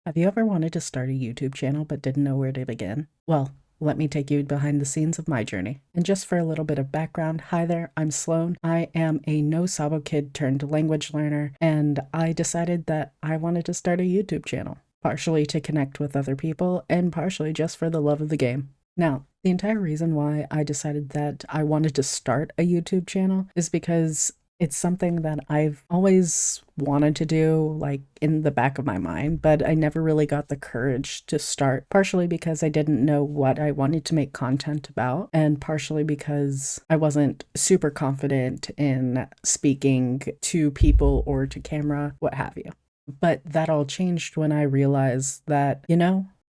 Have you ever wanted to start a YouTube channel but didn't know where to begin? Well, let me take you behind the scenes of my journey. And just for a little bit of background, hi there, I'm Sloan. I am a no sabo kid turned language learner, and I decided that I wanted to start a YouTube channel, partially to connect with other people and partially just for the love of the game. Now, the entire reason why I decided that I wanted to start a YouTube channel is because it's something that I've always wanted to do, like in the back of my mind, but I never really got the courage to start, partially because I didn't know what I wanted to make content about, and partially because I wasn't super confident in speaking to people or to camera, what have you. But that all changed when I realized that,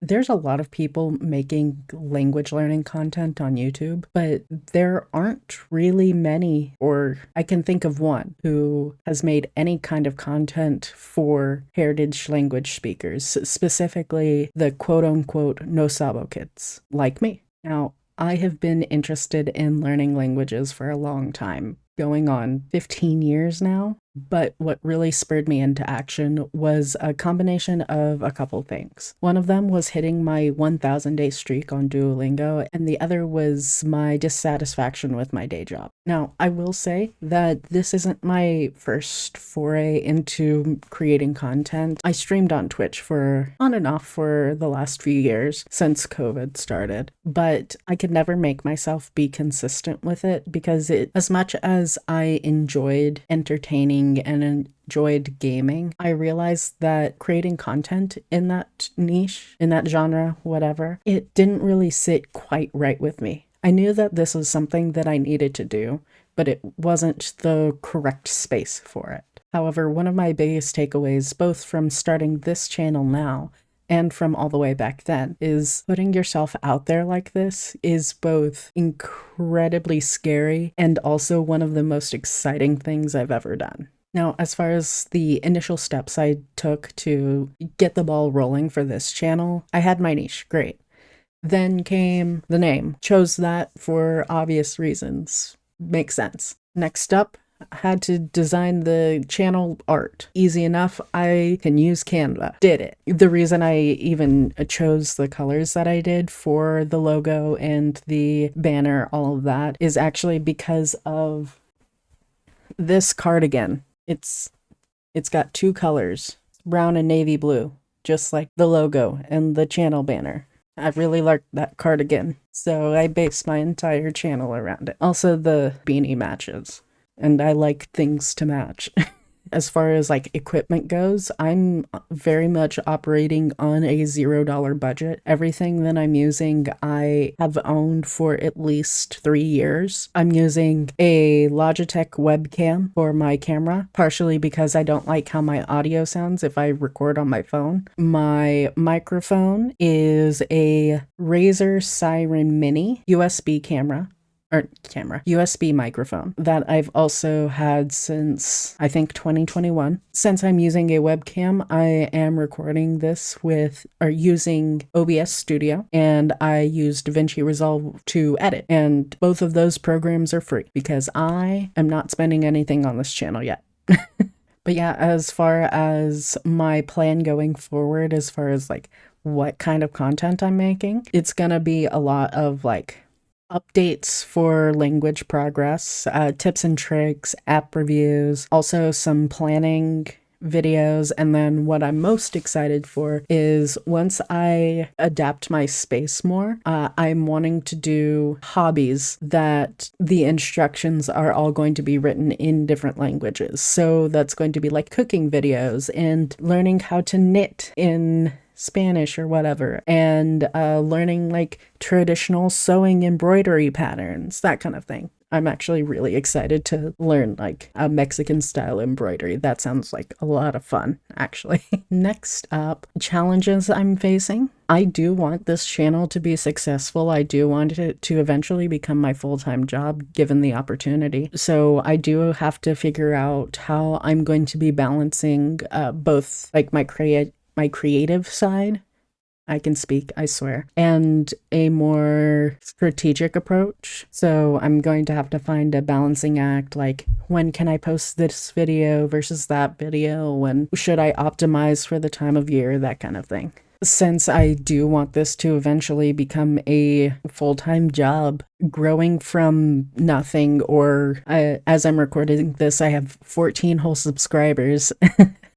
there's a lot of people making language learning content on YouTube, but there aren't really many, or I can think of one, who has made any kind of content for heritage language speakers, specifically the quote unquote no sabo kids, like me. Now, I have been interested in learning languages for a long time, going on 15 years now. But what really spurred me into action was a combination of a couple things. One of them was hitting my 1,000-day streak on Duolingo, and the other was my dissatisfaction with my day job. Now, I will say that this isn't my first foray into creating content. I streamed on Twitch for on and off for the last few years since COVID started, but I could never make myself be consistent with it because as much as I enjoyed entertaining and enjoyed gaming, I realized that creating content in that niche, in that genre, whatever, it didn't really sit quite right with me. I knew that this was something that I needed to do, but it wasn't the correct space for it. However, one of my biggest takeaways, both from starting this channel now and from all the way back then, is putting yourself out there like this is both incredibly scary and also one of the most exciting things I've ever done. Now, as far as the initial steps I took to get the ball rolling for this channel, I had my niche, great. Then came the name. Chose that for obvious reasons. Makes sense. Next up, had to design the channel art. Easy enough, I can use Canva. Did it. The reason I even chose the colors that I did for the logo and the banner, all of that, is actually because of this cardigan. It's got two colors, brown and navy blue, just like the logo and the channel banner. I really liked that cardigan, so I based my entire channel around it. Also, the beanie matches, and I like things to match. As far as like equipment goes, I'm very much operating on a $0 budget. Everything that I'm using, I have owned for at least 3 years. I'm using a Logitech webcam for my camera, partially because I don't like how my audio sounds if I record on my phone. My microphone is a Razer Siren Mini USB microphone that I've also had since, I think, 2021. Since I'm using a webcam, I am recording this using OBS Studio, and I use DaVinci Resolve to edit. And both of those programs are free because I am not spending anything on this channel yet. But yeah, as far as my plan going forward, as far as like what kind of content I'm making, it's gonna be a lot of like updates for language progress, tips and tricks, app reviews, also some planning videos, and then what I'm most excited for is once I adapt my space more, I'm wanting to do hobbies that the instructions are all going to be written in different languages. So that's going to be like cooking videos and learning how to knit in Spanish or whatever, and learning like traditional sewing embroidery patterns, that kind of thing. I'm actually really excited to learn like a Mexican style embroidery. That sounds like a lot of fun, actually. Next up, challenges I'm facing. I do want this channel to be successful. I do want it to eventually become my full-time job given the opportunity. So I do have to figure out how I'm going to be balancing both like my creative side I can speak, I swear, and a more strategic approach. So I'm going to have to find a balancing act, like when can I post this video versus that video? When should I optimize for the time of year? That kind of thing. Since I do want this to eventually become a full-time job, growing from nothing, or as I'm recording this, I have 14 whole subscribers.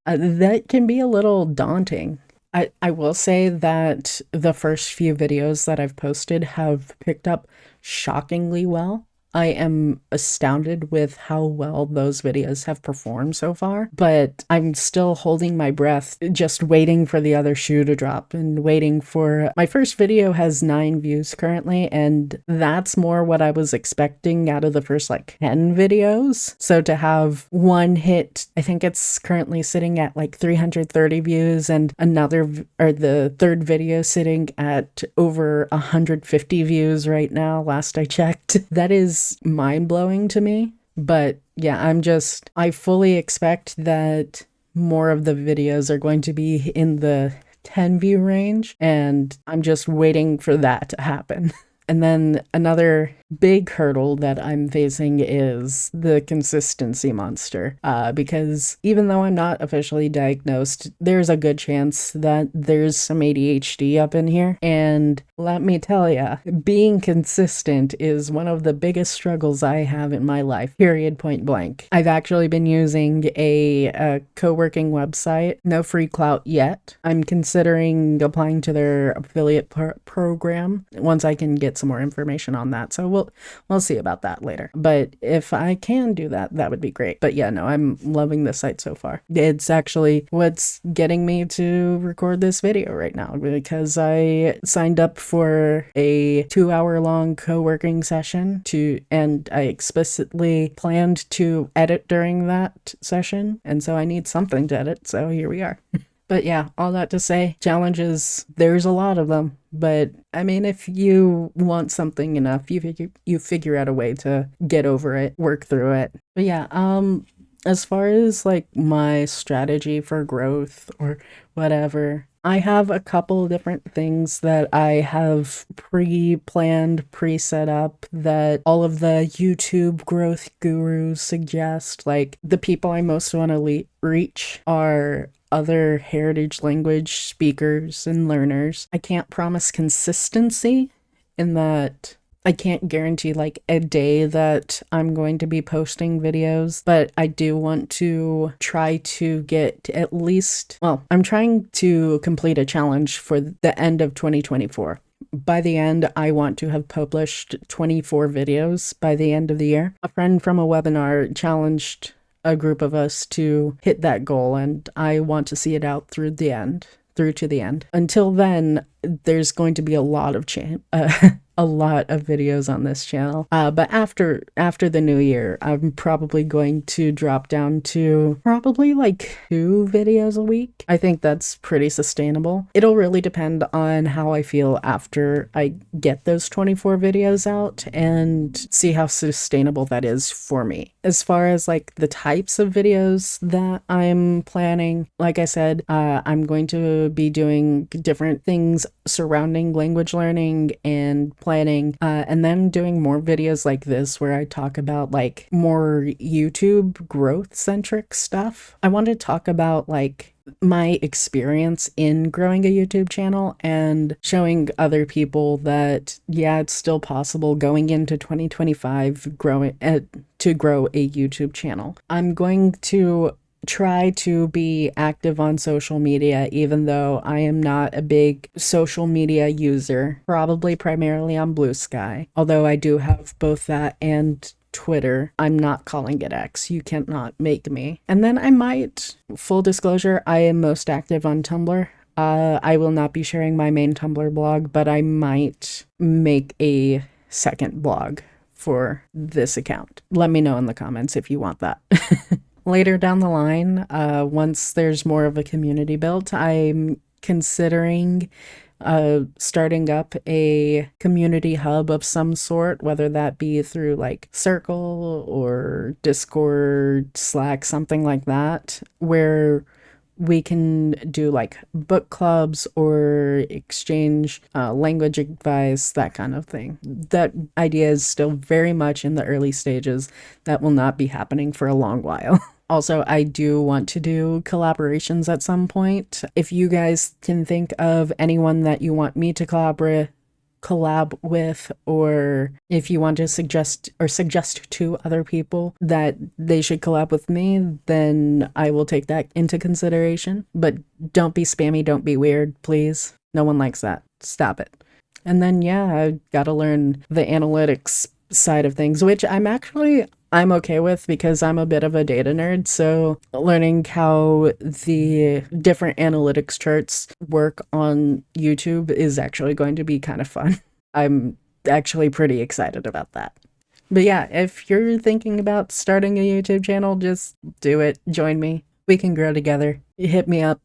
That can be a little daunting. I will say that the first few videos that I've posted have picked up shockingly well. I am astounded with how well those videos have performed so far, but I'm still holding my breath, just waiting for the other shoe to drop and waiting for... My first video has 9 views currently, and that's more what I was expecting out of the first like 10 videos. So to have one hit, I think it's currently sitting at like 330 views, and the third video sitting at over 150 views right now, last I checked. That is mind-blowing to me. But yeah, I fully expect that more of the videos are going to be in the 10 view range, and I'm just waiting for that to happen. And then another big hurdle that I'm facing is the consistency monster, because even though I'm not officially diagnosed, there's a good chance that there's some ADHD up in here. And let me tell ya, being consistent is one of the biggest struggles I have in my life, period, point blank. I've actually been using a co-working website, no free clout yet. I'm considering applying to their affiliate program once I can get some more information on that. So we'll see about that later. But if I can do that, that would be great. But yeah, no, I'm loving this site so far. It's actually what's getting me to record this video right now, because I signed up for a 2-hour-long co-working session and I explicitly planned to edit during that session. And so I need something to edit. So here we are. But yeah, all that to say, challenges, there's a lot of them. But I mean, if you want something enough, you figure out a way to get over it, work through it. But yeah, as far as like my strategy for growth or whatever, I have a couple different things that I have pre-planned, pre-set up that all of the YouTube growth gurus suggest. Like, the people I most want to reach are other heritage language speakers and learners. I can't promise consistency in that I can't guarantee like a day that I'm going to be posting videos, but I do want to try to get at least, well, I'm trying to complete a challenge for the end of 2024. By the end, I want to have published 24 videos by the end of the year. A friend from a webinar challenged a group of us to hit that goal, and I want to see it out through to the end. Until then, there's going to be a lot of videos on this channel. But after the new year, I'm probably going to drop down to probably like 2 videos a week. I think that's pretty sustainable. It'll really depend on how I feel after I get those 24 videos out and see how sustainable that is for me. As far as like the types of videos that I'm planning, like I said, I'm going to be doing different things surrounding language learning and planning, and then doing more videos like this where I talk about like more YouTube growth centric stuff. I want to talk about like my experience in growing a YouTube channel and showing other people that yeah, it's still possible going into 2025 to grow a YouTube channel. I'm going to try to be active on social media, even though I am not a big social media user, probably primarily on Blue Sky, although I do have both that and Twitter. I'm not calling it X. You cannot make me. And then I might, full disclosure, I am most active on Tumblr. I will not be sharing my main Tumblr blog, but I might make a second blog for this account. Let me know in the comments if you want that. Later down the line, once there's more of a community built, I'm considering starting up a community hub of some sort, whether that be through like Circle or Discord, Slack, something like that, where we can do like book clubs or exchange language advice, that kind of thing. That idea is still very much in the early stages. That will not be happening for a long while. Also, I do want to do collaborations at some point. If you guys can think of anyone that you want me to collab with, or if you want to suggest to other people that they should collab with me, then I will take that into consideration. But don't be spammy, don't be weird, please. No one likes that. Stop it. And then, yeah, I gotta learn the analytics side of things, which I'm okay with because I'm a bit of a data nerd. So learning how the different analytics charts work on YouTube is actually going to be kind of fun. I'm actually pretty excited about that. But yeah, if you're thinking about starting a YouTube channel, just do it. Join me. We can grow together. Hit me up.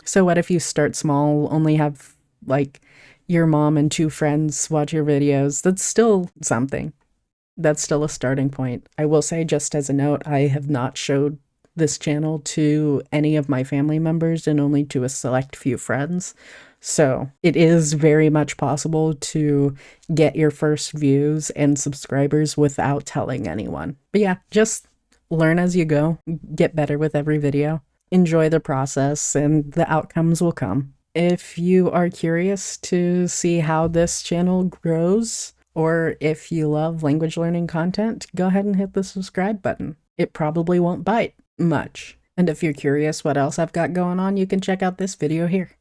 So what if you start small, only have like your mom and 2 friends watch your videos? That's still something. That's still a starting point. I will say, just as a note, I have not showed this channel to any of my family members and only to a select few friends. So it is very much possible to get your first views and subscribers without telling anyone. But yeah, just learn as you go, get better with every video, enjoy the process, and the outcomes will come. If you are curious to see how this channel grows, or if you love language learning content, go ahead and hit the subscribe button. It probably won't bite much. And if you're curious what else I've got going on, you can check out this video here.